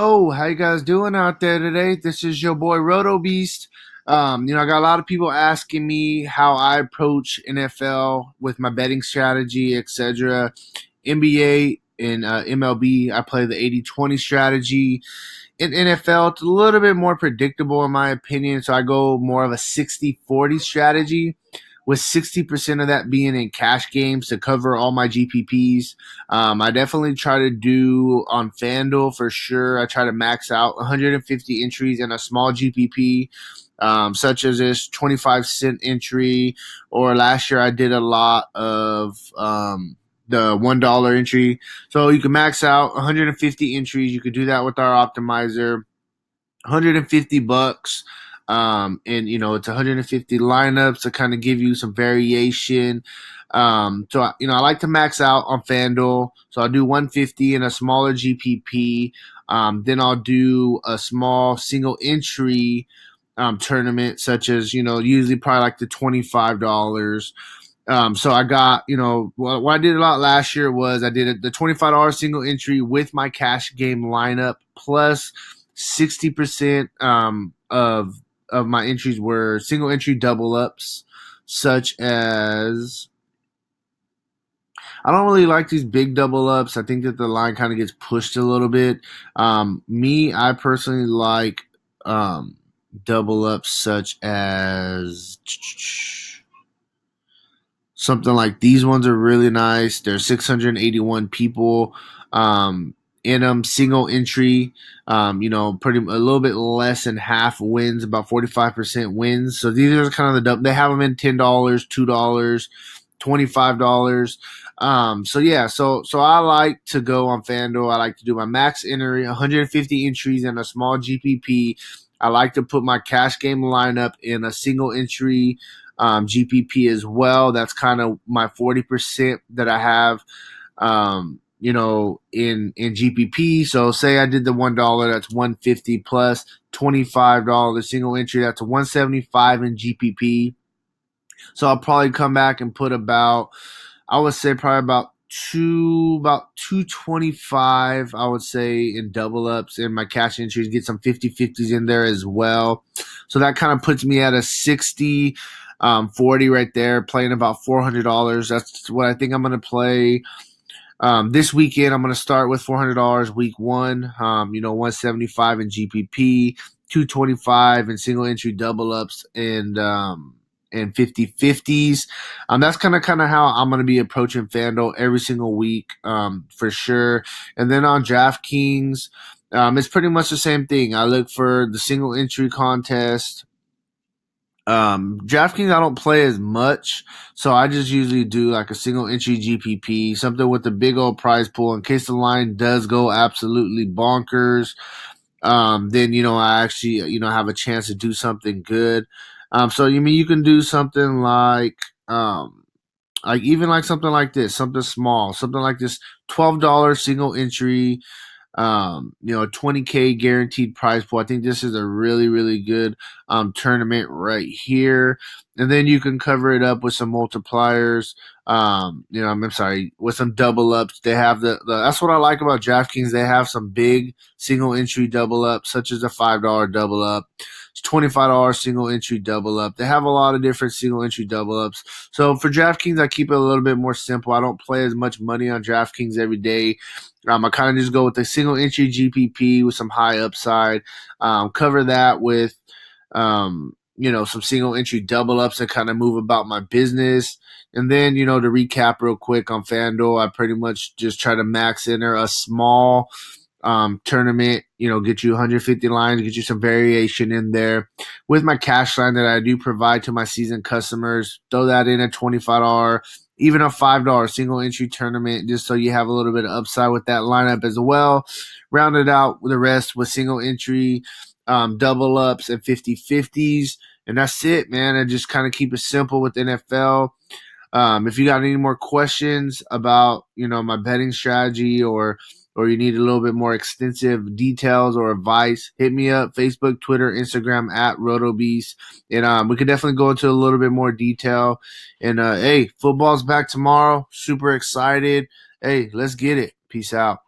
Oh, how you guys doing out there today? This is your boy Roto Beast. I got a lot of people asking me how I approach NFL with my betting strategy, etc. NBA and MLB, I play the 80-20 strategy. In NFL, it's a little bit more predictable in my opinion, so I go more of a 60-40 strategy with 60% of that being in cash games to cover all my GPPs. I definitely try to do on FanDuel for sure. I try to max out 150 entries in a small GPP, such as this 25-cent entry, or last year I did a lot of the $1 entry. So you can max out 150 entries. You could do that with our optimizer. $150. And it's 150 lineups to kind of give you some variation. I like to max out on FanDuel. So I'll do 150 in a smaller GPP. Then I'll do a small single entry tournament, such as, usually probably like the $25. So I got, what I did a lot last year was I did the $25 single entry with my cash game lineup plus 60% of my entries were single entry double ups, such as I don't really like these big double ups. I think that the line kind of gets pushed a little bit. I personally like double ups such as something like these ones are really nice. There's 681 people in them, single entry. Pretty a little bit less than half wins, about 45% wins. So these are kind of they have them in $10, $2, $25. So I like to go on FanDuel. I like to do my max entry, 150 entries in a small GPP. I like to put my cash game lineup in a single entry GPP as well. That's kind of my 40% that I have, in GPP. So say I did the $1, that's 150 plus $25 single entry. That's a 175 in GPP. So I'll probably come back and put I would say probably about 225, I would say, in double ups and my cash entries, get some 50-50s in there as well. So that kind of puts me at a 60 40 right there, playing about $400. That's what I think I'm going to play. This weekend, I'm going to start with $400 week one, 175 in GPP, 225 in single entry double ups, and 50-50s. That's kind of how I'm going to be approaching FanDuel every single week, for sure. And then on DraftKings, it's pretty much the same thing. I look for the single entry contest. DraftKings, I don't play as much, so I just usually do like a single entry GPP, something with a big old prize pool in case the line does go absolutely bonkers. Then I actually have a chance to do something good. So you can do something like even like something like this, something small, something like this $12 single entry, 20K guaranteed prize pool. I think this is a really, really good tournament right here. And then you can cover it up with some multipliers. I'm sorry, with some double ups. They have that's what I like about DraftKings. They have some big single entry double ups, such as a $5 double up. It's $25 single entry double up. They have a lot of different single entry double ups. So for DraftKings, I keep it a little bit more simple. I don't play as much money on DraftKings every day. I kind of just go with a single entry GPP with some high upside. Cover that with, some single entry double ups and kind of move about my business. And then, to recap real quick on FanDuel, I pretty much just try to max enter a small tournament, get you 150 lines, get you some variation in there with my cash line that I do provide to my season customers. Throw that in a $25, even a $5 single entry tournament, just so you have a little bit of upside with that lineup as well. Rounded out the rest with single entry, double ups, and 50-50s. And that's it, man. I just kind of keep it simple with NFL. If you got any more questions about, my betting strategy, or you need a little bit more extensive details or advice, hit me up, Facebook, Twitter, Instagram at RotoBeast. And we could definitely go into a little bit more detail. And hey, football's back tomorrow. Super excited. Hey, let's get it. Peace out.